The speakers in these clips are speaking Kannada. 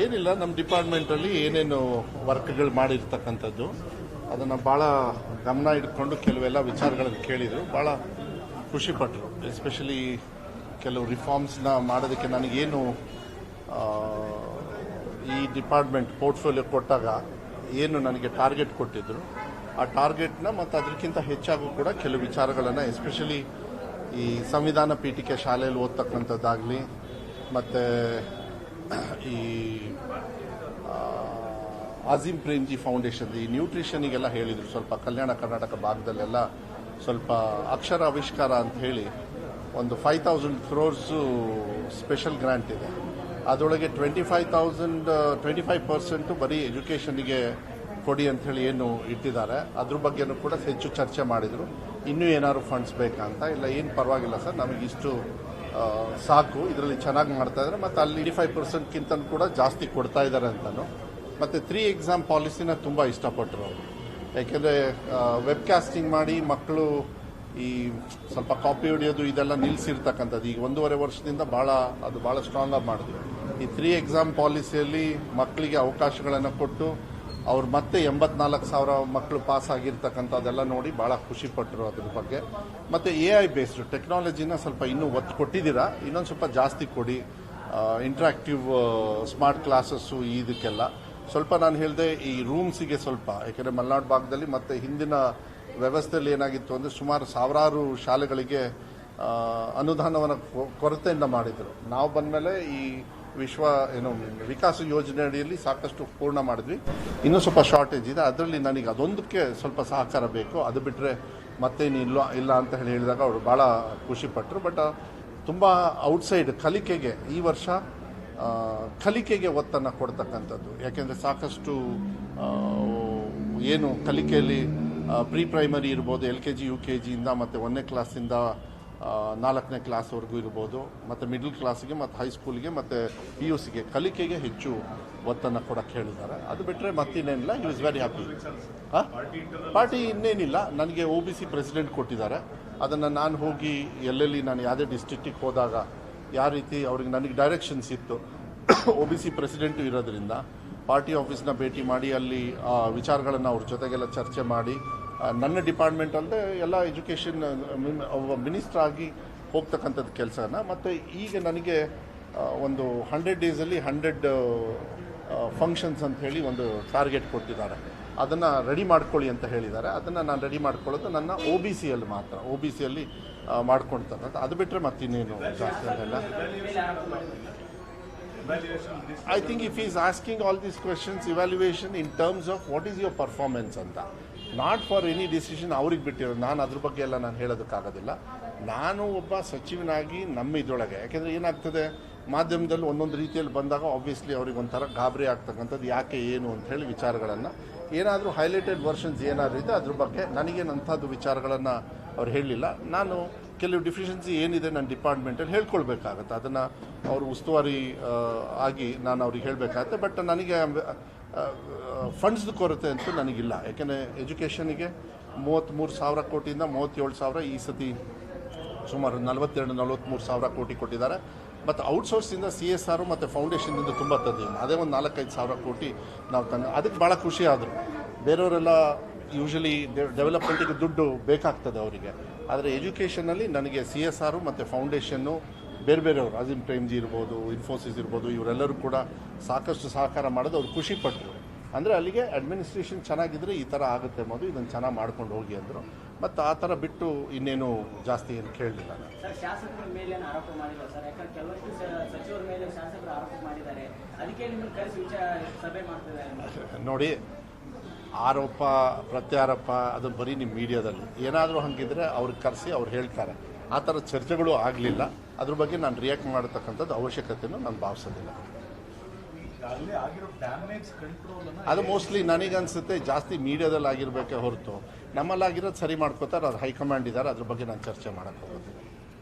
ಏನಿಲ್ಲ, ನಮ್ಮ ಡಿಪಾರ್ಟ್ಮೆಂಟಲ್ಲಿ ಏನೇನು ವರ್ಕ್ಗಳು ಮಾಡಿರ್ತಕ್ಕಂಥದ್ದು ಅದನ್ನು ಭಾಳ ಗಮನ ಇಟ್ಕೊಂಡು ಕೆಲವೆಲ್ಲ ವಿಚಾರಗಳನ್ನು ಕೇಳಿದರು. ಭಾಳ ಖುಷಿಪಟ್ಟರು. ಎಸ್ಪೆಷಲಿ ಕೆಲವು ರಿಫಾರ್ಮ್ಸ್ನ ಮಾಡೋದಕ್ಕೆ ನನಗೇನು ಈ ಡಿಪಾರ್ಟ್ಮೆಂಟ್ ಪೋರ್ಟ್ಫೋಲಿಯೋ ಕೊಟ್ಟಾಗ ಏನು ನನಗೆ ಟಾರ್ಗೆಟ್ ಕೊಟ್ಟಿದ್ದರು, ಆ ಟಾರ್ಗೆಟ್ನ ಮತ್ತು ಅದಕ್ಕಿಂತ ಹೆಚ್ಚಾಗೂ ಕೂಡ ಕೆಲವು ವಿಚಾರಗಳನ್ನು ಎಸ್ಪೆಷಲಿ ಈ ಸಂವಿಧಾನ ಪೀಠಿಕೆ ಶಾಲೆಯಲ್ಲಿ ಓದ್ತಕ್ಕಂಥದ್ದಾಗಲಿ ಮತ್ತು ಈ ಆಜಿಮ್ ಪ್ರೇಮ್ಜಿ ಫೌಂಡೇಶನ್ ಈ ನ್ಯೂಟ್ರಿಷನಿಗೆಲ್ಲ ಹೇಳಿದರು. ಸ್ವಲ್ಪ ಕಲ್ಯಾಣ ಕರ್ನಾಟಕ ಭಾಗದಲ್ಲೆಲ್ಲ ಸ್ವಲ್ಪ ಅಕ್ಷರ ಆವಿಷ್ಕಾರ ಅಂತ ಹೇಳಿ ಒಂದು 5,000 crores ಸ್ಪೆಷಲ್ ಗ್ರ್ಯಾಂಟ್ ಇದೆ. ಅದರೊಳಗೆ 25% ಬರೀ ಎಜುಕೇಷನ್ಗೆ ಕೊಡಿ ಅಂಥೇಳಿ ಏನು ಇಟ್ಟಿದ್ದಾರೆ, ಅದ್ರ ಬಗ್ಗೆನೂ ಕೂಡ ಹೆಚ್ಚು ಚರ್ಚೆ ಮಾಡಿದರು. ಇನ್ನೂ ಏನಾದ್ರು ಫಂಡ್ಸ್ ಬೇಕಾ ಅಂತ. ಇಲ್ಲ, ಏನು ಪರವಾಗಿಲ್ಲ ಸರ್, ನಮಗಿಷ್ಟು ಸಾಕು, ಇದರಲ್ಲಿ ಚೆನ್ನಾಗಿ ಮಾಡ್ತಾ ಇದ್ದಾರೆ, ಮತ್ತು ಅಲ್ಲಿ 85%ಗಿಂತ ಕೂಡ ಜಾಸ್ತಿ ಕೊಡ್ತಾ ಇದ್ದಾರೆ ಅಂತಲೂ. ಮತ್ತು 3 ಎಕ್ಸಾಮ್ ಪಾಲಿಸಿನ ತುಂಬ ಇಷ್ಟಪಟ್ಟರು ಅವರು. ಯಾಕೆಂದರೆ ವೆಬ್ಕಾಸ್ಟಿಂಗ್ ಮಾಡಿ ಮಕ್ಕಳು ಈ ಸ್ವಲ್ಪ ಕಾಪಿ ಹೊಡೆಯೋದು ಇದೆಲ್ಲ ನಿಲ್ಲಿಸಿರ್ತಕ್ಕಂಥದ್ದು ಈಗ 1.5 ವರ್ಷದಿಂದ ಭಾಳ ಸ್ಟ್ರಾಂಗಾಗಿ ಮಾಡಿದ್ವಿ. ಈ 3 ಎಕ್ಸಾಮ್ ಪಾಲಿಸಿಯಲ್ಲಿ ಮಕ್ಕಳಿಗೆ ಅವಕಾಶಗಳನ್ನು ಕೊಟ್ಟು ಅವ್ರು ಮತ್ತೆ 84,000 ಮಕ್ಕಳು ಪಾಸ್ ಆಗಿರ್ತಕ್ಕಂಥದ್ದೆಲ್ಲ ನೋಡಿ ಭಾಳ ಖುಷಿಪಟ್ಟರು ಅದ್ರ ಬಗ್ಗೆ. ಮತ್ತು AI ಬೇಸ್ಡ್ ಟೆಕ್ನಾಲಜಿನ ಸ್ವಲ್ಪ ಇನ್ನೂ ಒತ್ತು ಕೊಟ್ಟಿದ್ದೀರಾ, ಇನ್ನೊಂದು ಸ್ವಲ್ಪ ಜಾಸ್ತಿ ಕೊಡಿ. ಇಂಟ್ರಾಕ್ಟಿವ್ ಸ್ಮಾರ್ಟ್ ಕ್ಲಾಸಸ್ಸು ಇದಕ್ಕೆಲ್ಲ ಸ್ವಲ್ಪ ನಾನು ಹೇಳಿದೆ. ಈ ರೂಮ್ಸಿಗೆ ಸ್ವಲ್ಪ, ಯಾಕೆಂದರೆ ಮಲೆನಾಡು ಭಾಗದಲ್ಲಿ ಮತ್ತು ಹಿಂದಿನ ವ್ಯವಸ್ಥೆಯಲ್ಲಿ ಏನಾಗಿತ್ತು ಅಂದರೆ ಸುಮಾರು ಸಾವಿರಾರು ಶಾಲೆಗಳಿಗೆ ಅನುದಾನವನ್ನು ಕೊರತೆಯಿಂದ ಮಾಡಿದರು. ನಾವು ಬಂದಮೇಲೆ ಈ ವಿಕಾಸ ಯೋಜನೆ ಅಡಿಯಲ್ಲಿ ಸಾಕಷ್ಟು ಪೂರ್ಣ ಮಾಡಿದ್ವಿ. ಇನ್ನೂ ಸ್ವಲ್ಪ ಶಾರ್ಟೇಜ್ ಇದೆ, ಅದರಲ್ಲಿ ನನಗೆ ಅದೊಂದಕ್ಕೆ ಸ್ವಲ್ಪ ಸಹಕಾರ ಬೇಕು. ಅದು ಬಿಟ್ಟರೆ ಮತ್ತೇನು ಇಲ್ಲ ಅಂತ ಹೇಳಿದಾಗ ಅವರು ಭಾಳ ಖುಷಿಪಟ್ಟರು. ಬಟ್ ತುಂಬ ಔಟ್ಸೈಡ್ ಕಲಿಕೆಗೆ ಈ ವರ್ಷ ಕಲಿಕೆಗೆ ಒತ್ತನ್ನು ಕೊಡ್ತಕ್ಕಂಥದ್ದು. ಯಾಕೆಂದರೆ ಸಾಕಷ್ಟು ಏನು ಕಲಿಕೆಯಲ್ಲಿ ಪ್ರೀ ಪ್ರೈಮರಿ ಇರ್ಬೋದು, LKG UKGಯಿಂದ ಮತ್ತು 1ನೇ ಕ್ಲಾಸಿಂದ 4ನೇ ಕ್ಲಾಸ್ವರೆಗೂ ಇರ್ಬೋದು, ಮತ್ತು ಮಿಡ್ಲ್ ಕ್ಲಾಸಿಗೆ ಮತ್ತು ಹೈಸ್ಕೂಲಿಗೆ ಮತ್ತು PUCಗೆ ಕಲಿಕೆಗೆ ಹೆಚ್ಚು ಒತ್ತನ್ನು ಕೊಡೋಕ್ಕೆ ಹೇಳಿದ್ದಾರೆ. ಅದು ಬಿಟ್ಟರೆ ಮತ್ತಿನ್ನೇನಿಲ್ಲ. He was very happy. Party ಇನ್ನೇನಿಲ್ಲ, ನನಗೆ OBC ಪ್ರೆಸಿಡೆಂಟ್ ಕೊಟ್ಟಿದ್ದಾರೆ. ಅದನ್ನು ನಾನು ಹೋಗಿ ಎಲ್ಲೆಲ್ಲಿ ನಾನು ಯಾವುದೇ ಡಿಸ್ಟ್ರಿಕ್ಟಿಗೆ ಹೋದಾಗ ಯಾವ ರೀತಿ ಅವ್ರಿಗೆ ನನಗೆ ಡೈರೆಕ್ಷನ್ಸ್ ಇತ್ತು. OBC ಪ್ರೆಸಿಡೆಂಟು ಇರೋದ್ರಿಂದ ಪಾರ್ಟಿ ಆಫೀಸ್ನ ಭೇಟಿ ಮಾಡಿ ಅಲ್ಲಿ ವಿಚಾರಗಳನ್ನು ಅವ್ರ ಜೊತೆಗೆಲ್ಲ ಚರ್ಚೆ ಮಾಡಿ, ನನ್ನ ಡಿಪಾರ್ಟ್ಮೆಂಟ್ ಅಲ್ಲದೆ ಎಲ್ಲ ಎಜುಕೇಷನ್ ಮಿನಿಸ್ಟರ್ ಆಗಿ ಹೋಗ್ತಕ್ಕಂಥದ್ದು ಕೆಲಸನ. ಮತ್ತು ಈಗ ನನಗೆ ಒಂದು 100 ಡೇಸಲ್ಲಿ 100 ಫಂಕ್ಷನ್ಸ್ ಅಂತ ಹೇಳಿ ಒಂದು ಟಾರ್ಗೆಟ್ ಕೊಟ್ಟಿದ್ದಾರೆ. ಅದನ್ನು ರೆಡಿ ಮಾಡ್ಕೊಳ್ಳಿ ಅಂತ ಹೇಳಿದ್ದಾರೆ. ಅದನ್ನು ನಾನು ರೆಡಿ ಮಾಡ್ಕೊಳ್ಳೋದು ನನ್ನ OBCಯಲ್ಲಿ ಮಾತ್ರ, OBCಯಲ್ಲಿ ಮಾಡ್ಕೊಳ್ತಾರೆ. ಅದು ಬಿಟ್ಟರೆ ಮತ್ತಿನ್ನೇನು ಜಾಸ್ತಿ ಆಗಲ್ಲ. I think if he is asking all these questions, evaluation in terms of what is your performance ಅಂತ, ನಾಟ್ ಫಾರ್ ಎನಿ ಡಿಸಿಷನ್ ಅವ್ರಿಗೆ ಬಿಟ್ಟಿರೋದು. ನಾನು ಅದ್ರ ಬಗ್ಗೆ ಎಲ್ಲ ನಾನು ಹೇಳೋದಕ್ಕಾಗೋದಿಲ್ಲ. ನಾನು ಒಬ್ಬ ಸಚಿವನಾಗಿ ನಮ್ಮ ಇದರೊಳಗೆ, ಯಾಕೆಂದರೆ ಏನಾಗ್ತದೆ ಮಾಧ್ಯಮದಲ್ಲಿ ಒಂದೊಂದು ರೀತಿಯಲ್ಲಿ ಬಂದಾಗ ಆಬ್ವಿಯಸ್ಲಿ ಅವ್ರಿಗೆ ಒಂಥರ ಗಾಬರಿ ಆಗ್ತಕ್ಕಂಥದ್ದು, ಯಾಕೆ ಏನು ಅಂತ ಹೇಳಿ ವಿಚಾರಗಳನ್ನು ಏನಾದರೂ ಹೈಲೈಟೆಡ್ ವರ್ಷನ್ಸ್ ಏನಾದರೂ ಇದೆ ಅದ್ರ ಬಗ್ಗೆ ನನಗೇನಂಥದ್ದು ವಿಚಾರಗಳನ್ನು ಅವ್ರು ಹೇಳಲಿಲ್ಲ. ನಾನು ಕೆಲವು ಡಿಫಿಷಿಯನ್ಸಿ ಏನಿದೆ ನನ್ನ ಡಿಪಾರ್ಟ್ಮೆಂಟಲ್ಲಿ ಹೇಳ್ಕೊಳ್ಬೇಕಾಗತ್ತೆ. ಅದನ್ನು ಅವರು ಉಸ್ತುವಾರಿ ಆಗಿ ನಾನು ಅವ್ರಿಗೆ ಹೇಳಬೇಕಾಗತ್ತೆ. ಬಟ್ ನನಗೆ ಫಂಡ್ಸ್ದು ಕೊರತೆ ಅಂತೂ ನನಗಿಲ್ಲ. ಯಾಕೆಂದರೆ ಎಜುಕೇಷನಿಗೆ 33,000 ಕೋಟಿಯಿಂದ 37,000 ಈ ಸತಿ ಸುಮಾರು 42-43,000 ಕೋಟಿ ಕೊಟ್ಟಿದ್ದಾರೆ. ಮತ್ತು ಔಟ್ಸೋರ್ಸಿಂದ CSR ಮತ್ತು ಫೌಂಡೇಶನ್ನಿಂದ ತುಂಬ ತಂದಿದ್ದೀನಿ. ಅದೇ ಒಂದು 4-5,000 ಕೋಟಿ ನಾವು ಅದಕ್ಕೆ ಭಾಳ ಖುಷಿ ಆದರು. ಬೇರೆಯವರೆಲ್ಲ ಯೂಶಲಿ ಡೆವಲಪ್ಮೆಂಟಿಗೆ ದುಡ್ಡು ಬೇಕಾಗ್ತದೆ ಅವರಿಗೆ, ಆದರೆ ಎಜುಕೇಷನಲ್ಲಿ ನನಗೆ CSR ಮತ್ತು ಫೌಂಡೇಶನ್ನು ಬೇರೆಯವರು ಆಜಿಮ್ ಪ್ರೇಮ್ಜಿ ಇರ್ಬೋದು, ಇನ್ಫೋಸಿಸ್ ಇರ್ಬೋದು, ಇವರೆಲ್ಲರೂ ಕೂಡ ಸಾಕಷ್ಟು ಸಹಕಾರ ಮಾಡೋದು ಅವ್ರು ಖುಷಿಪಟ್ಟರು. ಅಂದರೆ ಅಲ್ಲಿಗೆ ಅಡ್ಮಿನಿಸ್ಟ್ರೇಷನ್ ಚೆನ್ನಾಗಿದ್ದರೆ ಈ ಥರ ಆಗುತ್ತೆ ಅನ್ನೋದು, ಇದನ್ನು ಚೆನ್ನಾಗಿ ಮಾಡ್ಕೊಂಡು ಹೋಗಿ ಅಂದರು. ಮತ್ತು ಆ ಥರ ಬಿಟ್ಟು ಇನ್ನೇನು ಜಾಸ್ತಿ ಏನು ಕೇಳಲಿಲ್ಲ. ನೋಡಿ, ಆರೋಪ ಪ್ರತ್ಯಾರೋಪ ಅದು ಬರೀ ನಿಮ್ಮ ಮೀಡಿಯಾದಲ್ಲಿ ಏನಾದರೂ ಹಂಗಿದ್ರೆ ಅವ್ರಿಗೆ ಕರೆಸಿ ಅವ್ರು ಹೇಳ್ತಾರೆ. ಆ ಥರ ಚರ್ಚೆಗಳು ಆಗಲಿಲ್ಲ. ಅದ್ರ ಬಗ್ಗೆ ನಾನು ರಿಯಾಕ್ಟ್ ಮಾಡತಕ್ಕಂಥದ್ದು ಅವಶ್ಯಕತೆಯೂ ನಾನು ಭಾವಿಸೋದಿಲ್ಲ. ಅದು ಮೋಸ್ಟ್ಲಿ ನನಗನ್ಸುತ್ತೆ ಜಾಸ್ತಿ ಮೀಡಿಯಾದಲ್ಲಿ ಆಗಿರಬೇಕೇ ಹೊರತು ನಮ್ಮಲ್ಲಾಗಿರೋದು ಸರಿ ಮಾಡ್ಕೋತಾರೆ. ಅದು ಹೈಕಮಾಂಡ್ ಇದ್ದಾರೆ, ಅದ್ರ ಬಗ್ಗೆ ನಾನು ಚರ್ಚೆ ಮಾಡೋಕ್ಕೆ ಹೋಗೋದಿಲ್ಲ.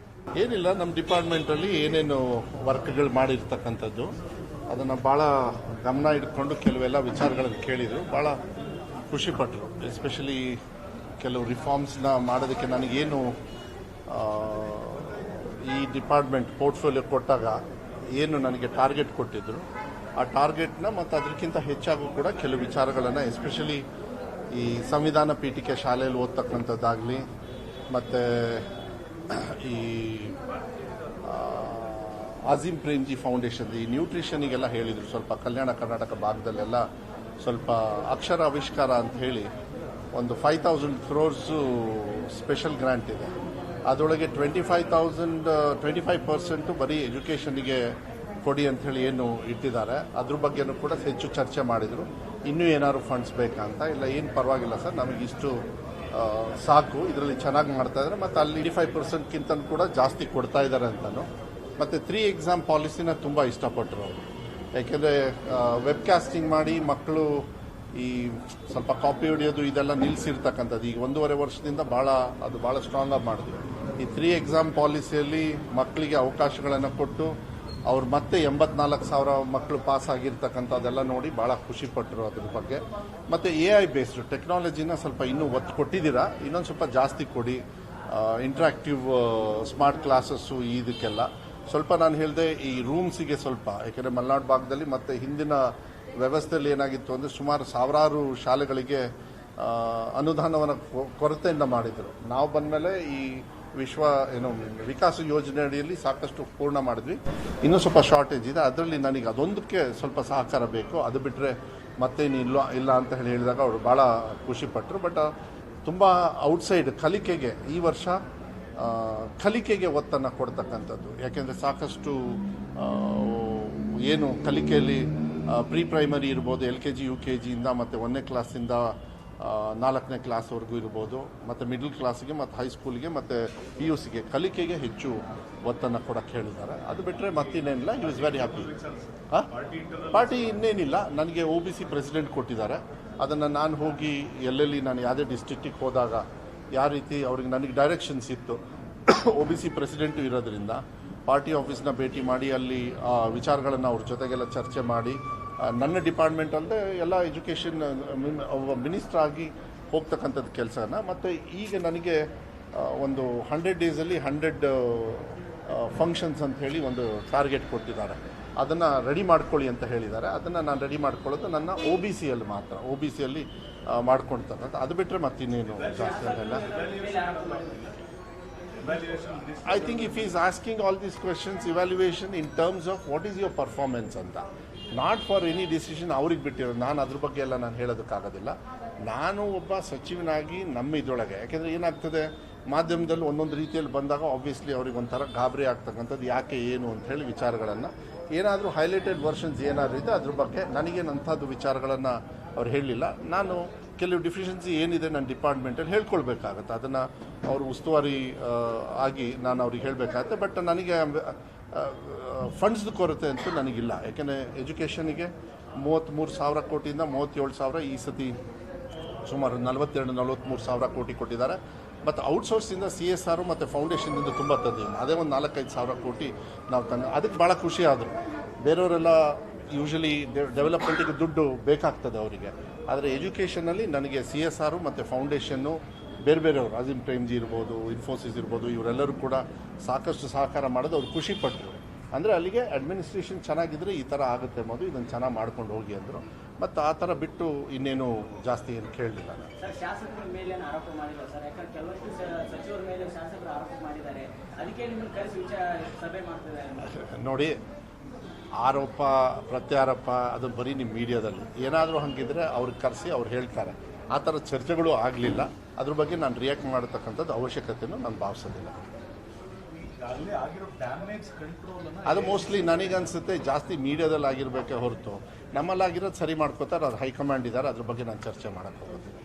ಏನಿಲ್ಲ, ನಮ್ಮ ಡಿಪಾರ್ಟ್ಮೆಂಟಲ್ಲಿ ಏನೇನು ವರ್ಕ್ಗಳು ಮಾಡಿರ್ತಕ್ಕಂಥದ್ದು ಅದನ್ನು ಭಾಳ ಗಮನ ಇಟ್ಕೊಂಡು ಕೆಲವೆಲ್ಲ ವಿಚಾರಗಳನ್ನು ಕೇಳಿದರು. ಭಾಳ ಖುಷಿಪಟ್ಟರು. ಎಸ್ಪೆಷಲಿ ಕೆಲವು ರಿಫಾರ್ಮ್ಸ್ನ ಮಾಡೋದಕ್ಕೆ ನನಗೇನು ಈ ಡಿಪಾರ್ಟ್ಮೆಂಟ್ ಪೋರ್ಟ್ಫೋಲಿಯೋ ಕೊಟ್ಟಾಗ ಏನು ನನಗೆ ಟಾರ್ಗೆಟ್ ಕೊಟ್ಟಿದ್ದರು, ಆ ಟಾರ್ಗೆಟ್ನ ಮತ್ತು ಅದಕ್ಕಿಂತ ಹೆಚ್ಚಾಗೂ ಕೂಡ ಕೆಲವು ವಿಚಾರಗಳನ್ನು ಎಸ್ಪೆಷಲಿ ಈ ಸಂವಿಧಾನ ಪೀಠಿಕೆ ಶಾಲೆಯಲ್ಲಿ ಓದ್ತಕ್ಕಂಥದ್ದಾಗಲಿ ಮತ್ತು ಈ ಆಜಿಮ್ ಪ್ರೇಮ್ಜಿ ಫೌಂಡೇಶನ್ ಈ ನ್ಯೂಟ್ರಿಷನಿಗೆಲ್ಲ ಹೇಳಿದರು. ಸ್ವಲ್ಪ ಕಲ್ಯಾಣ ಕರ್ನಾಟಕ ಭಾಗದಲ್ಲೆಲ್ಲ ಸ್ವಲ್ಪ ಅಕ್ಷರ ಆವಿಷ್ಕಾರ ಅಂತ ಹೇಳಿ ಒಂದು 5,000 crores ಸ್ಪೆಷಲ್ ಗ್ರ್ಯಾಂಟ್ ಇದೆ. ಅದರೊಳಗೆ 25% ಬರೀ ಎಜುಕೇಷನ್ಗೆ ಕೊಡಿ ಅಂಥೇಳಿ ಏನು ಇಟ್ಟಿದ್ದಾರೆ. ಅದ್ರ ಬಗ್ಗೆನೂ ಕೂಡ ಹೆಚ್ಚು ಚರ್ಚೆ ಮಾಡಿದರು. ಇನ್ನೂ ಏನಾದ್ರು ಫಂಡ್ಸ್ ಬೇಕಾ ಅಂತ. ಇಲ್ಲ, ಏನು ಪರವಾಗಿಲ್ಲ ಸರ್, ನಮಗಿಷ್ಟು ಸಾಕು, ಇದರಲ್ಲಿ ಚೆನ್ನಾಗಿ ಮಾಡ್ತಾ ಇದ್ದಾರೆ. ಮತ್ತು ಅಲ್ಲಿ 85%ಗಿಂತ ಕೂಡ ಜಾಸ್ತಿ ಕೊಡ್ತಾ ಇದ್ದಾರೆ ಅಂತಲೂ. ಮತ್ತು 3 ಎಕ್ಸಾಮ್ ಪಾಲಿಸಿನ ತುಂಬ ಇಷ್ಟಪಟ್ಟರು ಅವರು. ಯಾಕೆಂದರೆ ವೆಬ್ಕಾಸ್ಟಿಂಗ್ ಮಾಡಿ ಮಕ್ಕಳು ಈ ಸ್ವಲ್ಪ ಕಾಪಿ ಹೊಡೆಯೋದು ಇದೆಲ್ಲ ನಿಲ್ಲಿಸಿರ್ತಕ್ಕಂಥದ್ದು ಈಗ 1.5 ವರ್ಷದಿಂದ ಭಾಳ ಸ್ಟ್ರಾಂಗಾಗಿ ಮಾಡಿದ್ವಿ. ಈ 3 ಎಕ್ಸಾಮ್ ಪಾಲಿಸಿಯಲ್ಲಿ ಮಕ್ಕಳಿಗೆ ಅವಕಾಶಗಳನ್ನು ಕೊಟ್ಟು ಅವ್ರು ಮತ್ತೆ 84,000 ಮಕ್ಕಳು ಪಾಸ್ ಆಗಿರ್ತಕ್ಕಂಥದ್ದೆಲ್ಲ ನೋಡಿ ಭಾಳ ಖುಷಿಪಟ್ಟರು ಅದ್ರ ಬಗ್ಗೆ. ಮತ್ತು AI ಬೇಸ್ಡ್ ಟೆಕ್ನಾಲಜಿನ ಸ್ವಲ್ಪ ಇನ್ನೂ ಒತ್ತು ಕೊಟ್ಟಿದ್ದೀರಾ, ಇನ್ನೊಂದು ಸ್ವಲ್ಪ ಜಾಸ್ತಿ ಕೊಡಿ. ಇಂಟ್ರಾಕ್ಟಿವ್ ಸ್ಮಾರ್ಟ್ ಕ್ಲಾಸಸ್ಸು ಇದಕ್ಕೆಲ್ಲ ಸ್ವಲ್ಪ ನಾನು ಹೇಳಿದೆ. ಈ ರೂಮ್ಸಿಗೆ ಸ್ವಲ್ಪ, ಯಾಕೆಂದರೆ ಮಲೆನಾಡು ಭಾಗದಲ್ಲಿ ಮತ್ತು ಹಿಂದಿನ ವ್ಯವಸ್ಥೆಯಲ್ಲಿ ಏನಾಗಿತ್ತು ಅಂದರೆ ಸುಮಾರು ಸಾವಿರಾರು ಶಾಲೆಗಳಿಗೆ ಅನುದಾನವನ್ನು ಕೊರತೆಯಿಂದ ಮಾಡಿದರು. ನಾವು ಬಂದಮೇಲೆ ಈ ವಿಕಾಸ ಯೋಜನೆ ಅಡಿಯಲ್ಲಿ ಸಾಕಷ್ಟು ಪೂರ್ಣ ಮಾಡಿದ್ವಿ. ಇನ್ನೂ ಸ್ವಲ್ಪ ಶಾರ್ಟೇಜ್ ಇದೆ. ಅದರಲ್ಲಿ ನನಗೆ ಅದೊಂದಕ್ಕೆ ಸ್ವಲ್ಪ ಸಹಕಾರ ಬೇಕು. ಅದು ಬಿಟ್ಟರೆ ಮತ್ತೇನು ಇಲ್ಲ ಅಂತ ಹೇಳಿದಾಗ ಅವರು ಭಾಳ ಖುಷಿಪಟ್ಟರು. ಬಟ್ ತುಂಬ ಔಟ್ಸೈಡ್ ಕಲಿಕೆಗೆ ಈ ವರ್ಷ ಕಲಿಕೆಗೆ ಒತ್ತನ್ನು ಕೊಡ್ತಕ್ಕಂಥದ್ದು. ಯಾಕೆಂದರೆ ಸಾಕಷ್ಟು ಏನು ಕಲಿಕೆಯಲ್ಲಿ ಪ್ರೀ ಪ್ರೈಮರಿ ಇರ್ಬೋದು, LKG UKGಯಿಂದ ಮತ್ತು 1ನೇ ಕ್ಲಾಸಿಂದ 4ನೇ ಕ್ಲಾಸ್ವರೆಗೂ ಇರ್ಬೋದು, ಮತ್ತು ಮಿಡ್ಲ್ ಕ್ಲಾಸಿಗೆ ಮತ್ತು ಹೈಸ್ಕೂಲಿಗೆ ಮತ್ತು PUCಗೆ ಕಲಿಕೆಗೆ ಹೆಚ್ಚು ಒತ್ತನ್ನು ಕೊಡೋಕ್ಕೆ ಹೇಳಿದ್ದಾರೆ. ಅದು ಬಿಟ್ಟರೆ ಮತ್ತಿನ್ನೇನಿಲ್ಲ. He was very happy. Party ಇನ್ನೇನಿಲ್ಲ. ನನಗೆ OBC ಪ್ರೆಸಿಡೆಂಟ್ ಕೊಟ್ಟಿದ್ದಾರೆ. ಅದನ್ನು ನಾನು ಹೋಗಿ ಎಲ್ಲೆಲ್ಲಿ ನಾನು ಯಾವುದೇ ಡಿಸ್ಟ್ರಿಕ್ಟಿಗೆ ಹೋದಾಗ ಯಾವ ರೀತಿ ಅವ್ರಿಗೆ ನನಗೆ ಡೈರೆಕ್ಷನ್ಸ್ ಇತ್ತು. OBC ಪ್ರೆಸಿಡೆಂಟು ಇರೋದ್ರಿಂದ ಪಾರ್ಟಿ ಆಫೀಸ್ನ ಭೇಟಿ ಮಾಡಿ ಅಲ್ಲಿ ವಿಚಾರಗಳನ್ನು ಅವ್ರ ಜೊತೆಗೆಲ್ಲ ಚರ್ಚೆ ಮಾಡಿ ನನ್ನ ಡಿಪಾರ್ಟ್ಮೆಂಟ್ ಅಲ್ಲದೆ ಎಲ್ಲ ಎಜುಕೇಷನ್ ಮಿನಿಸ್ಟರ್ ಆಗಿ ಹೋಗ್ತಕ್ಕಂಥದ್ದು ಕೆಲಸನ. ಮತ್ತು ಈಗ ನನಗೆ ಒಂದು 100 ಡೇಸಲ್ಲಿ 100 ಫಂಕ್ಷನ್ಸ್ ಅಂತ ಹೇಳಿ ಒಂದು ಟಾರ್ಗೆಟ್ ಕೊಟ್ಟಿದ್ದಾರೆ. ಅದನ್ನು ರೆಡಿ ಮಾಡ್ಕೊಳ್ಳಿ ಅಂತ ಹೇಳಿದ್ದಾರೆ. ಅದನ್ನು ನಾನು ರೆಡಿ ಮಾಡ್ಕೊಳ್ಳೋದು ನನ್ನ OBCಯಲ್ಲಿ ಮಾತ್ರ, OBCಯಲ್ಲಿ ಮಾಡ್ಕೊಳ್ತಾರೆ. ಅದು ಬಿಟ್ಟರೆ ಮತ್ತಿನ್ನೇನು ಜಾಸ್ತಿ ಆಗಲ್ಲ. I think if he is asking all these questions, evaluation in terms of what is your performance ಅಂತ, ನಾಟ್ ಫಾರ್ ಎನಿ ಡಿಸಿಷನ್ ಅವ್ರಿಗೆ ಬಿಟ್ಟಿರೋದು. ನಾನು ಅದ್ರ ಬಗ್ಗೆ ಎಲ್ಲ ನಾನು ಹೇಳೋದಕ್ಕಾಗೋದಿಲ್ಲ. ನಾನು ಒಬ್ಬ ಸಚಿವನಾಗಿ ನಮ್ಮ ಇದರೊಳಗೆ, ಯಾಕೆಂದರೆ ಏನಾಗ್ತದೆ ಮಾಧ್ಯಮದಲ್ಲಿ ಒಂದೊಂದು ರೀತಿಯಲ್ಲಿ ಬಂದಾಗ ಆಬ್ವಿಯಸ್ಲಿ ಅವ್ರಿಗೆ ಒಂಥರ ಗಾಬರಿ ಆಗ್ತಕ್ಕಂಥದ್ದು, ಯಾಕೆ ಏನು ಅಂತ ಹೇಳಿ ವಿಚಾರಗಳನ್ನು ಏನಾದರೂ ಹೈಲೈಟೆಡ್ ವರ್ಷನ್ಸ್ ಏನಾದರೂ ಇದೆ ಅದ್ರ ಬಗ್ಗೆ ನನಗೇನಂಥದ್ದು ವಿಚಾರಗಳನ್ನು ಅವ್ರು ಹೇಳಲಿಲ್ಲ. ನಾನು ಕೆಲವು ಡಿಫಿಷಿಯನ್ಸಿ ಏನಿದೆ ನನ್ನ ಡಿಪಾರ್ಟ್ಮೆಂಟಲ್ಲಿ ಹೇಳ್ಕೊಳ್ಬೇಕಾಗತ್ತೆ. ಅದನ್ನು ಅವರು ಉಸ್ತುವಾರಿ ಆಗಿ ನಾನು ಅವ್ರಿಗೆ ಹೇಳಬೇಕಾಗತ್ತೆ. ಬಟ್ ನನಗೆ ಫಂಡ್ಸ್ದು ಕೊರತೆ ಅಂತೂ ನನಗಿಲ್ಲ. ಯಾಕೆಂದರೆ ಎಜುಕೇಷನಿಗೆ 33,000 ಕೋಟಿಯಿಂದ 37,000 ಈ ಸತಿ ಸುಮಾರು 42-43 ಸಾವಿರ ಕೋಟಿ ಕೊಟ್ಟಿದ್ದಾರೆ. ಮತ್ತು ಔಟ್ಸೋರ್ಸಿಂದ CSR ಮತ್ತು ಫೌಂಡೇಶನ್ನಿಂದ ತುಂಬ ತಂದಿದ್ದೀನಿ. ಅದೇ ಒಂದು 4-5 ಸಾವಿರ ಕೋಟಿ ನಾವು ಅದಕ್ಕೆ ಭಾಳ ಖುಷಿ ಆದರು. ಬೇರೆಯವರೆಲ್ಲ ಯೂಶಲಿ ಡೆವಲಪ್ಮೆಂಟಿಗೆ ದುಡ್ಡು ಬೇಕಾಗ್ತದೆ ಅವರಿಗೆ. ಆದರೆ ಎಜುಕೇಷನಲ್ಲಿ ನನಗೆ CSR ಮತ್ತು ಫೌಂಡೇಶನ್ನು ಬೇರೆಯವರು ಆಜಿಮ್ ಪ್ರೇಮ್ಜಿ ಇರ್ಬೋದು, ಇನ್ಫೋಸಿಸ್ ಇರ್ಬೋದು, ಇವರೆಲ್ಲರೂ ಕೂಡ ಸಾಕಷ್ಟು ಸಹಕಾರ ಮಾಡೋದು ಅವ್ರು ಖುಷಿಪಟ್ಟರು. ಅಂದರೆ ಅಲ್ಲಿಗೆ ಅಡ್ಮಿನಿಸ್ಟ್ರೇಷನ್ ಚೆನ್ನಾಗಿದ್ದರೆ ಈ ಥರ ಆಗುತ್ತೆ ಅನ್ನೋದು, ಇದನ್ನು ಚೆನ್ನಾಗಿ ಮಾಡ್ಕೊಂಡು ಹೋಗಿ ಅಂದರು. ಮತ್ತು ಆ ಥರ ಬಿಟ್ಟು ಇನ್ನೇನು ಜಾಸ್ತಿ ಏನು ಕೇಳಲಿಲ್ಲ. ಶಾಸಕರ ಮೇಲೆ ಆರೋಪ ಮಾಡಿಲ್ಲ ಸರ್, ಯಾಕಂದ್ರೆ ಕೆಲವಷ್ಟು ಸಚಿವರ ಮೇಲೆ ಶಾಸಕರು ಆರೋಪ ಮಾಡಿದ್ದಾರೆ. ಅದಕ್ಕೆ ನಿಮ್ಮನ್ನು ಕರೆಸಿ ಸಭೆ ಮಾಡ್ತಿದ್ದಾರೆ. ನೋಡಿ, ಆರೋಪ ಪ್ರತ್ಯಾರೋಪ ಅದು ಬರೀ ನಿಮ್ಮ ಮೀಡಿಯಾದಲ್ಲಿ ಏನಾದರೂ ಹಂಗಿದ್ರೆ ಅವ್ರಿಗೆ ಕರೆಸಿ ಅವ್ರು ಹೇಳ್ತಾರೆ. ಆ ಥರ ಚರ್ಚೆಗಳು ಆಗಲಿಲ್ಲ. ಅದ್ರ ಬಗ್ಗೆ ನಾನು ರಿಯಾಕ್ಟ್ ಮಾಡತಕ್ಕಂಥದ್ದು ಅವಶ್ಯಕತೆಯೂ ನಾನು ಭಾವಿಸೋದಿಲ್ಲ. ಅದು ಮೋಸ್ಟ್ಲಿ ನನಗನ್ಸುತ್ತೆ ಜಾಸ್ತಿ ಮೀಡಿಯಾದಲ್ಲಿ ಆಗಿರಬೇಕೇ ಹೊರತು ನಮ್ಮಲ್ಲಾಗಿರೋದು ಸರಿ ಮಾಡ್ಕೋತಾರೆ. ಅದು ಹೈಕಮಾಂಡ್ ಇದ್ದಾರೆ, ಅದ್ರ ಬಗ್ಗೆ ನಾನು ಚರ್ಚೆ ಮಾಡೋಕ್ಕೆ ಹೋಗೋದಿಲ್ಲ.